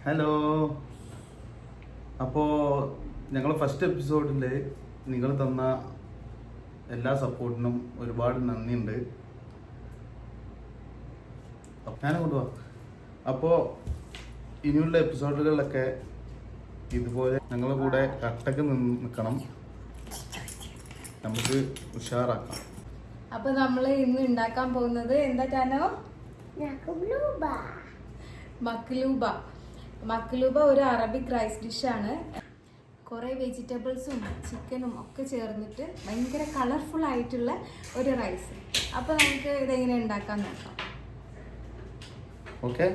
Hello. അപ്പോൾ ഞങ്ങൾ first എപ്പിസോഡിൽ നിങ്ങൾ തന്ന എല്ലാ സപ്പോർട്ടിനും ഒരുപാട് നന്ദിയുണ്ട്. ഞാൻ കൊണ്ടുപോവാ. അപ്പോൾ ഇനിയുള്ള എപ്പിസോഡുകളിലൊക്കെ ഇതുപോലെ ഞങ്ങളുടെ കൂടെ കട്ടക്ക് നിൽക്കണം, നമുക്ക് ഉഷാറാക്കാം. അപ്പൊ നമ്മൾ ഇന്ന് ഉണ്ടാക്കാൻ പോകുന്നത് എന്താ ചാനോ? മക്ലൂബ. മക്ലൂബ ഒരു അറബിക് റൈസ് ഡിഷാണ്. കുറേ വെജിറ്റബിൾസും ചിക്കനും ഒക്കെ ചേർന്നിട്ട് ഭയങ്കര കളർഫുൾ ആയിട്ടുള്ള ഒരു റൈസ്. അപ്പോൾ നമുക്ക് ഇതെങ്ങനെ ഉണ്ടാക്കാൻ നോക്കാം. ഓക്കെ.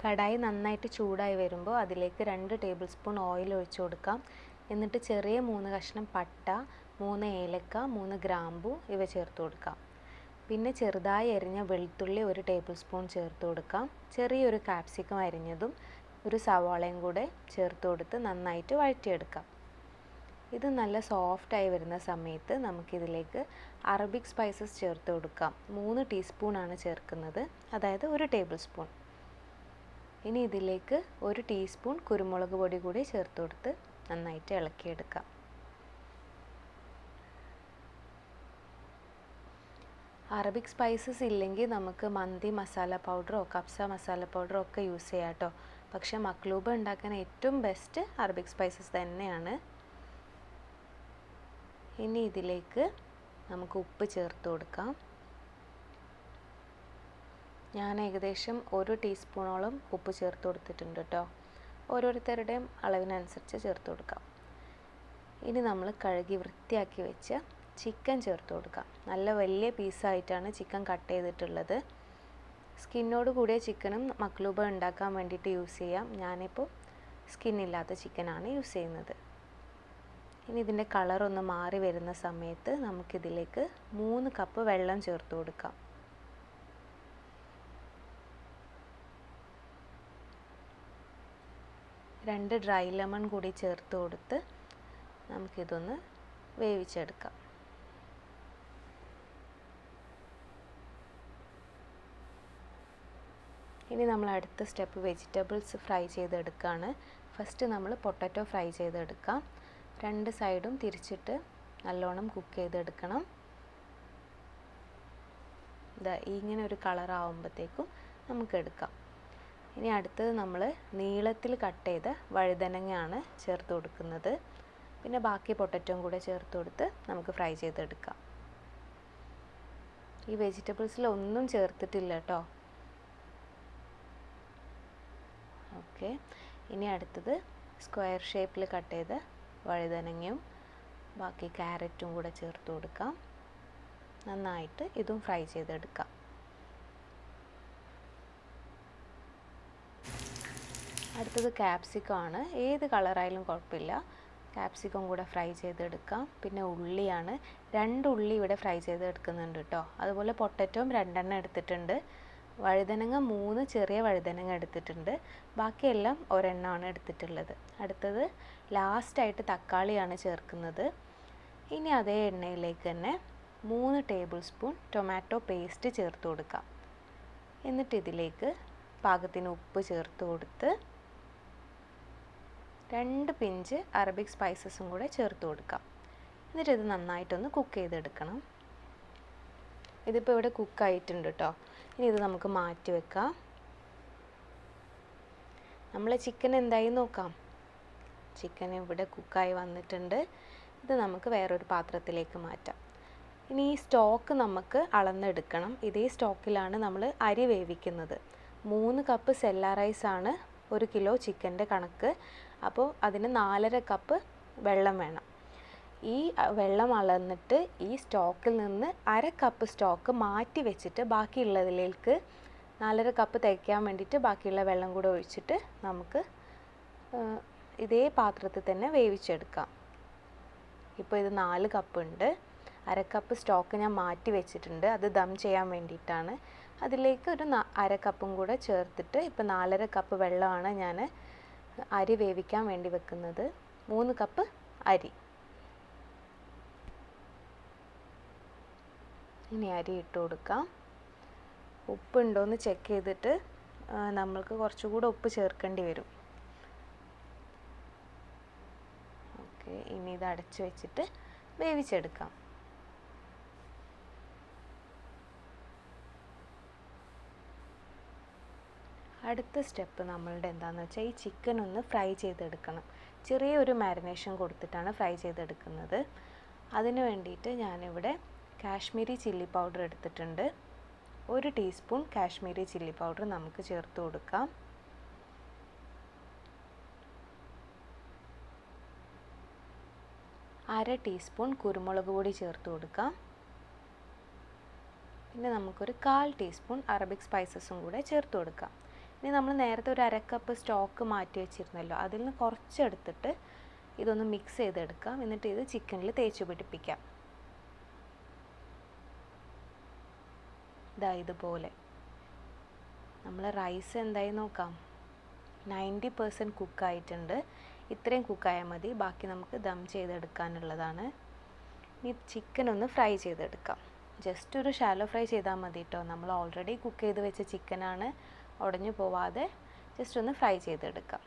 കടായി നന്നായിട്ട് ചൂടായി വരുമ്പോൾ അതിലേക്ക് 2 ടേബിൾ സ്പൂൺ ഓയിൽ ഒഴിച്ചു കൊടുക്കാം. എന്നിട്ട് ചെറിയ 3 കഷ്ണം പട്ട, 3 ഏലക്ക, 3 ഗ്രാമ്പു ഇവ ചേർത്ത് കൊടുക്കാം. പിന്നെ ചെറുതായി അരിഞ്ഞ വെളുത്തുള്ളി 1 ടേബിൾ സ്പൂൺ ചേർത്ത് കൊടുക്കാം. ചെറിയൊരു കാപ്സിക്കം അരിഞ്ഞതും ഒരു സവാളയും കൂടെ ചേർത്ത് കൊടുത്ത് നന്നായിട്ട് വഴറ്റിയെടുക്കാം. ഇത് നല്ല സോഫ്റ്റായി വരുന്ന സമയത്ത് നമുക്കിതിലേക്ക് അറബിക് സ്പൈസസ് ചേർത്ത് കൊടുക്കാം. 3 ടീസ്പൂണാണ് ചേർക്കുന്നത്, അതായത് 1 ടേബിൾ സ്പൂൺ. ഇനി ഇതിലേക്ക് 1 ടീസ്പൂൺ കുരുമുളക് പൊടി കൂടി ചേർത്ത് കൊടുത്ത് നന്നായിട്ട് ഇളക്കിയെടുക്കാം. അറബിക് സ്പൈസസ് ഇല്ലെങ്കിൽ നമുക്ക് മന്തി മസാല പൗഡറോ കബ്സ മസാല പൗഡറോ ഒക്കെ യൂസ് ചെയ്യാം കേട്ടോ. പക്ഷേ മക്ലൂബ ഉണ്ടാക്കാൻ ഏറ്റവും ബെസ്റ്റ് അറബിക് സ്പൈസസ് തന്നെയാണ്. ഇനി ഇതിലേക്ക് നമുക്ക് ഉപ്പ് ചേർത്ത് കൊടുക്കാം. ഞാൻ ഏകദേശം 1 ടീസ്പൂണോളം ഉപ്പ് ചേർത്ത് കൊടുത്തിട്ടുണ്ട് കേട്ടോ. ഓരോരുത്തരുടെയും അളവിനനുസരിച്ച് ചേർത്ത് കൊടുക്കാം. ഇനി നമ്മൾ കഴുകി വൃത്തിയാക്കി വെച്ച ചിക്കൻ ചേർത്ത് കൊടുക്കാം. നല്ല വലിയ പീസായിട്ടാണ് ചിക്കൻ കട്ട് ചെയ്തിട്ടുള്ളത്. സ്കിന്നോട് കൂടിയ ചിക്കനും മക്ലൂബ ഉണ്ടാക്കാൻ വേണ്ടിയിട്ട് യൂസ് ചെയ്യാം. ഞാനിപ്പോൾ സ്കിന്നില്ലാത്ത ചിക്കനാണ് യൂസ് ചെയ്യുന്നത്. ഇനി ഇതിൻ്റെ കളറൊന്ന് മാറി വരുന്ന സമയത്ത് നമുക്കിതിലേക്ക് 3 കപ്പ് വെള്ളം ചേർത്ത് കൊടുക്കാം. രണ്ട് ഡ്രൈ ലെമൺ കൂടി ചേർത്ത് കൊടുത്ത് നമുക്കിതൊന്ന് വേവിച്ചെടുക്കാം. ഇനി നമ്മൾ അടുത്ത സ്റ്റെപ്പ് വെജിറ്റബിൾസ് ഫ്രൈ ചെയ്തെടുക്കുകയാണ്. ഫസ്റ്റ് നമ്മൾ പൊട്ടറ്റോ ഫ്രൈ ചെയ്തെടുക്കാം. 2 സൈഡും തിരിച്ചിട്ട് നല്ലോണം കുക്ക് ചെയ്തെടുക്കണം. ഇങ്ങനെ ഒരു കളർ ആവുമ്പോഴത്തേക്കും നമുക്ക് എടുക്കാം. ഇനി അടുത്തത് നമ്മൾ നീളത്തിൽ കട്ട് ചെയ്ത വഴുതനങ്ങയാണ് ചേർത്ത് കൊടുക്കുന്നത്. പിന്നെ ബാക്കി പൊട്ടറ്റോയും കൂടെ ചേർത്ത് കൊടുത്ത് നമുക്ക് ഫ്രൈ ചെയ്തെടുക്കാം. ഈ വെജിറ്റബിൾസിൽ ഒന്നും ചേർത്തിട്ടില്ല കേട്ടോ. ഓക്കെ. ഇനി അടുത്തത് സ്ക്വയർ ഷേപ്പിൽ കട്ട് ചെയ്ത വഴുതനങ്ങയും ബാക്കി ക്യാരറ്റും കൂടെ ചേർത്ത് കൊടുക്കാം. നന്നായിട്ട് ഇതും ഫ്രൈ ചെയ്തെടുക്കാം. അടുത്തത് ക്യാപ്സിക്കം ആണ്. ഏത് കളറായാലും കുഴപ്പമില്ല, ക്യാപ്സിക്കം കൂടെ ഫ്രൈ ചെയ്തെടുക്കാം. പിന്നെ ഉള്ളിയാണ്, 2 ഉള്ളി ഇവിടെ ഫ്രൈ ചെയ്തെടുക്കുന്നുണ്ട് കേട്ടോ. അതുപോലെ പൊട്ടറ്റോയും 2 എണ്ണം എടുത്തിട്ടുണ്ട്. വഴുതനങ്ങ 3 ചെറിയ വഴുതനങ്ങ എടുത്തിട്ടുണ്ട്. ബാക്കിയെല്ലാം ഒരെണ്ണമാണ് എടുത്തിട്ടുള്ളത്. അടുത്തത് ലാസ്റ്റായിട്ട് തക്കാളിയാണ് ചേർക്കുന്നത്. ഇനി അതേ എണ്ണയിലേക്ക് തന്നെ 3 ടേബിൾ സ്പൂൺ ടൊമാറ്റോ പേസ്റ്റ് ചേർത്ത് കൊടുക്കാം. എന്നിട്ട് ഇതിലേക്ക് പാകത്തിന് ഉപ്പ് ചേർത്ത് കൊടുത്ത് 2 പിഞ്ച് അറബിക് സ്പൈസസും കൂടെ ചേർത്ത് കൊടുക്കാം. എന്നിട്ട് ഇത് നന്നായിട്ടൊന്ന് കുക്ക് ചെയ്തെടുക്കണം. ഇതിപ്പോൾ ഇവിടെ കുക്കായിട്ടുണ്ട് കേട്ടോ. ഇനി ഇത് നമുക്ക് മാറ്റി വെക്കാം. നമ്മൾ ചിക്കൻ എന്തായി നോക്കാം. ചിക്കൻ ഇവിടെ കുക്കായി വന്നിട്ടുണ്ട്. ഇത് നമുക്ക് വേറൊരു പാത്രത്തിലേക്ക് മാറ്റാം. ഇനി ഈ സ്റ്റോക്ക് നമുക്ക് അളന്നെടുക്കണം. ഇതേ സ്റ്റോക്കിലാണ് നമ്മൾ അരി വേവിക്കുന്നത്. 3 കപ്പ് സെല്ല റൈസാണ് 1 കിലോ ചിക്കൻ്റെ കണക്ക്. അപ്പോൾ അതിന് 4.5 കപ്പ് വെള്ളം വേണം. ഈ വെള്ളം അളന്നിട്ട് ഈ സ്റ്റോക്കിൽ നിന്ന് 1/2 കപ്പ് സ്റ്റോക്ക് മാറ്റി വെച്ചിട്ട് ബാക്കിയുള്ളതിലേക്ക് 4.5 കപ്പ് തേക്കാൻ വേണ്ടിയിട്ട് ബാക്കിയുള്ള വെള്ളം കൂടെ ഒഴിച്ചിട്ട് നമുക്ക് ഇതേ പാത്രത്തിൽ തന്നെ വേവിച്ചെടുക്കാം. ഇപ്പോൾ ഇത് 4 കപ്പ് ഉണ്ട്. 1/2 കപ്പ് സ്റ്റോക്ക് ഞാൻ മാറ്റി വെച്ചിട്ടുണ്ട്, അത് ദം ചെയ്യാൻ വേണ്ടിയിട്ടാണ്. അതിലേക്ക് ഒരു 1/2 കപ്പും കൂടെ ചേർത്തിട്ട് ഇപ്പോൾ 4.5 കപ്പ് വെള്ളമാണ് ഞാൻ അരി വേവിക്കാൻ വേണ്ടി വെക്കുന്നത്. 3 കപ്പ് അരി. ഇനി അരി ഇട്ട് കൊടുക്കാം. ഉപ്പുണ്ടോയെന്ന് ചെക്ക് ചെയ്തിട്ട് നമ്മൾക്ക് കുറച്ചുകൂടെ ഉപ്പ് ചേർക്കേണ്ടി വരും. ഓക്കെ, ഇനി ഇത് അടച്ചു വെച്ചിട്ട് വേവിച്ചെടുക്കാം. അടുത്ത സ്റ്റെപ്പ് നമ്മളുടെ എന്താണെന്ന് വെച്ചാൽ ഈ ചിക്കൻ ഒന്ന് ഫ്രൈ ചെയ്തെടുക്കണം. ചെറിയൊരു മാരിനേഷൻ കൊടുത്തിട്ടാണ് ഫ്രൈ ചെയ്തെടുക്കുന്നത്. അതിന് വേണ്ടിയിട്ട് ഞാനിവിടെ കാശ്മീരി ചില്ലി പൗഡർ എടുത്തിട്ടുണ്ട്. 1 ടീസ്പൂൺ കാശ്മീരി ചില്ലി പൗഡർ നമുക്ക് ചേർത്ത് കൊടുക്കാം. അര ടീസ്പൂൺ കുരുമുളക് പൊടി ചേർത്ത് കൊടുക്കാം. പിന്നെ നമുക്കൊരു 1/4 ടീസ്പൂൺ അറബിക് സ്പൈസസും കൂടെ ചേർത്ത് കൊടുക്കാം. ഇനി നമ്മൾ നേരത്തെ ഒരു 1/2 കപ്പ് സ്റ്റോക്ക് മാറ്റി വെച്ചിരുന്നല്ലോ, അതിൽ നിന്ന് കുറച്ചെടുത്തിട്ട് ഇതൊന്ന് മിക്സ് ചെയ്തെടുക്കാം. എന്നിട്ട് ഇത് ചിക്കനിൽ തേച്ച് പിടിപ്പിക്കാം. ഇതാ ഇതുപോലെ. നമ്മൾ റൈസ് എന്തായി നോക്കാം. 90% കുക്കായിട്ടുണ്ട്. ഇത്രയും കുക്കായാൽ മതി. ബാക്കി നമുക്ക് ദം ചെയ്തെടുക്കാനുള്ളതാണ്. ഇനി ചിക്കൻ ഒന്ന് ഫ്രൈ ചെയ്തെടുക്കാം. ജസ്റ്റ് ഒരു ഷാലോ ഫ്രൈ ചെയ്താൽ മതി കേട്ടോ. നമ്മൾ ഓൾറെഡി കുക്ക് ചെയ്ത് വെച്ച ചിക്കനാണ്, ഉടഞ്ഞു പോവാതെ ജസ്റ്റ് ഒന്ന് ഫ്രൈ ചെയ്തെടുക്കാം.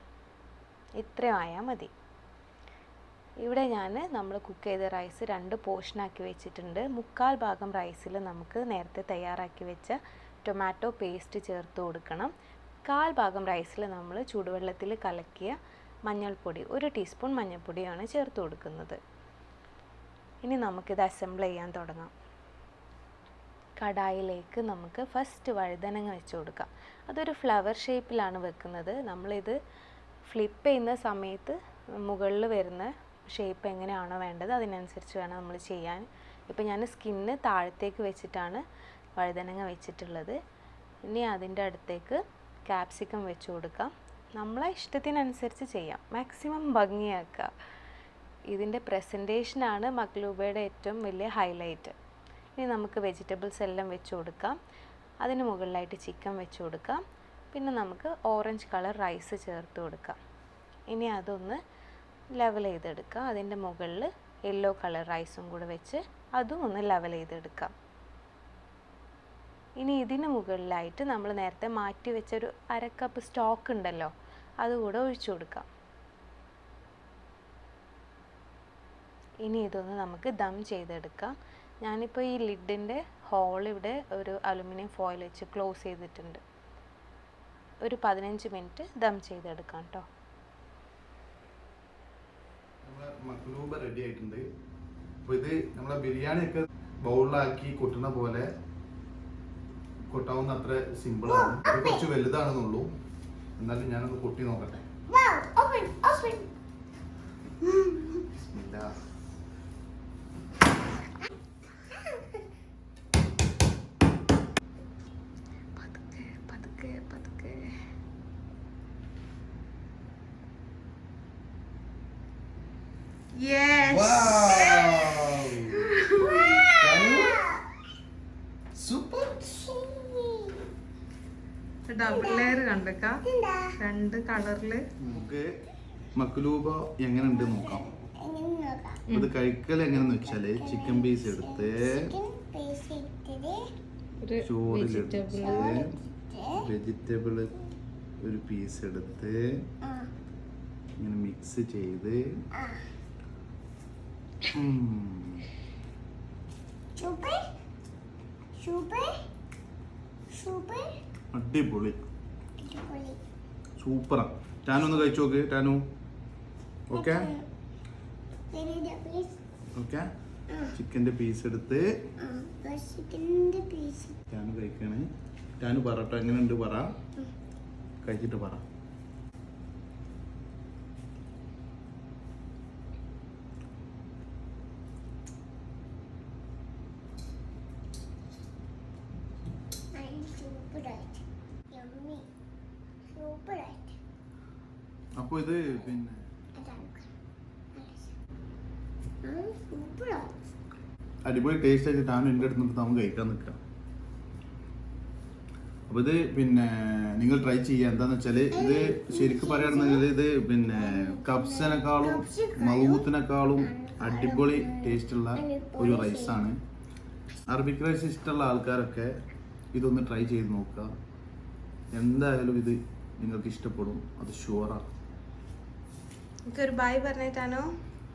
ഇത്രയും ആയാൽ മതി. ഇവിടെ നമ്മൾ കുക്ക് ചെയ്ത റൈസ് 2 പോർഷനാക്കി വെച്ചിട്ടുണ്ട്. 1/4 ഭാഗം റൈസിൽ നമുക്ക് നേരത്തെ തയ്യാറാക്കി വെച്ച ടൊമാറ്റോ പേസ്റ്റ് ചേർത്ത് കൊടുക്കണം. 1/4 ഭാഗം റൈസിൽ നമ്മൾ ചൂടുവെള്ളത്തിൽ കലക്കിയ മഞ്ഞൾപ്പൊടി, 1 ടീസ്പൂൺ മഞ്ഞൾപ്പൊടിയാണ് ചേർത്ത് കൊടുക്കുന്നത്. ഇനി നമുക്കിത് അസംബിൾ ചെയ്യാൻ തുടങ്ങാം. കടായിലേക്ക് നമുക്ക് ഫസ്റ്റ് വഴുതനങ്ങ വെച്ച് കൊടുക്കാം. അതൊരു ഫ്ലവർ ഷേപ്പിലാണ് വെക്കുന്നത്. നമ്മളിത് ഫ്ലിപ്പ് ചെയ്യുന്ന സമയത്ത് മുകളിൽ വരുന്ന ഷേപ്പ് എങ്ങനെയാണോ വേണ്ടത് അതിനനുസരിച്ച് വേണം നമ്മൾ ചെയ്യാൻ. ഇപ്പോൾ ഞാൻ സ്കിന്ന് താഴത്തേക്ക് വെച്ചിട്ടാണ് വഴുതനങ്ങ വെച്ചിട്ടുള്ളത്. ഇനി അതിൻ്റെ അടുത്തേക്ക് ക്യാപ്സിക്കം വെച്ച് കൊടുക്കാം. നമ്മളെ ഇഷ്ടത്തിനനുസരിച്ച് ചെയ്യാം. മാക്സിമം ഭംഗിയാക്കുക. ഇതിൻ്റെ പ്രസൻറ്റേഷനാണ് മക്ലൂബയുടെ ഏറ്റവും വലിയ ഹൈലൈറ്റ്. ഇനി നമുക്ക് വെജിറ്റബിൾസ് എല്ലാം വെച്ച് കൊടുക്കാം. അതിന് മുകളിലായിട്ട് ചിക്കൻ വെച്ച് കൊടുക്കാം. പിന്നെ നമുക്ക് ഓറഞ്ച് കളർ റൈസ് ചേർത്ത് കൊടുക്കാം. ഇനി അതൊന്ന് ലെവൽ ചെയ്തെടുക്കാം. അതിൻ്റെ മുകളിൽ യെല്ലോ കളർ റൈസും കൂടെ വെച്ച് അതും ഒന്ന് ലെവൽ ചെയ്തെടുക്കാം. ഇനി ഇതിന് മുകളിലായിട്ട് നമ്മൾ നേരത്തെ മാറ്റി വെച്ചൊരു 1/2 കപ്പ് സ്റ്റോക്ക് ഉണ്ടല്ലോ, അതുകൂടെ ഒഴിച്ചു കൊടുക്കാം. ഇനി ഇതൊന്ന് നമുക്ക് ദം ചെയ്തെടുക്കാം. ഞാനിപ്പോൾ ഈ ലിഡിൻ്റെ ഹോൾ ഇവിടെ ഒരു അലുമിനിയം ഫോയിൽ വെച്ച് ക്ലോസ് ചെയ്തിട്ടുണ്ട്. ഒരു 15 മിനിറ്റ് ദം ചെയ്തെടുക്കാം കേട്ടോ. നമ്മളെ മഖ്ലൂബ റെഡി ആയിട്ടുണ്ട്. അപ്പോൾ ഇത് നമ്മളെ ബിരിയാണിയൊക്കെ ബൗളിലാക്കി കൊട്ടുന്ന പോലെ കൊട്ടാവുന്ന അത്ര സിമ്പിളാണ്. ഇത് കുറച്ച് വലുതാണെന്നുള്ളൂ. എന്നാലും ഞാനൊന്ന് കൊട്ടി നോക്കട്ടെ. ബിസ്മില്ലാ. Yes. Wow. Super. Double layer കണ്ടേക്കാ, 2 കളറില്. നമുക്ക് മഖ്ലൂബ എങ്ങനെ ഉണ്ട് നോക്കാം. ഇത് കഴിക്കൽ എങ്ങനെന്ന് വെച്ചാല് ചിക്കൻ പീസ് എടുത്ത് ചോറിലെടുത്ത് വെജിറ്റബിൾ ഒരു പീസ് എടുത്ത് ഇങ്ങനെ മിക്സ് ചെയ്ത് അടിപൊളി, സൂപ്പറാ. ടാനൊന്ന് കഴിച്ചു നോക്ക്. ടാനു ഓക്കെ ഓക്കെ. ചിക്കൻ്റെ പീസ് എടുത്ത് ടാനു കഴിക്കണേ. ടാനു പറട്ടോ, എങ്ങനെയുണ്ട് പറ, കഴിച്ചിട്ട് പറ. അപ്പൊ ഇത് പിന്നെ അടിപൊളി ടേസ്റ്റ് ആയിട്ട് ടാനു എൻ്റെ അടുത്ത് നമുക്ക് കഴിക്കാൻ നിൽക്കാം. അപ്പൊ ഇത് പിന്നെ നിങ്ങൾ ട്രൈ ചെയ്യുക. എന്താന്ന് വെച്ചാല് ഇത് ശരിക്കും പറയുകയാണെന്നുണ്ടെങ്കിൽ ഇത് പിന്നെ കബ്സിനെക്കാളും മൗത്തിനെക്കാളും അടിപൊളി ടേസ്റ്റുള്ള ഒരു റൈസാണ്. അറബിക് റൈസ് ഇഷ്ടമുള്ള ആൾക്കാരൊക്കെ ഇതൊന്ന് ട്രൈ ചെയ്ത് നോക്കുക. എന്തായാലും ഇത് നിങ്ങൾക്ക് ഇഷ്ടപ്പെടും, അത് ഷുവറാണ്. ഒരു ബൈ പറഞ്ഞിട്ടാണോ?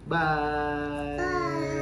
ബൈ.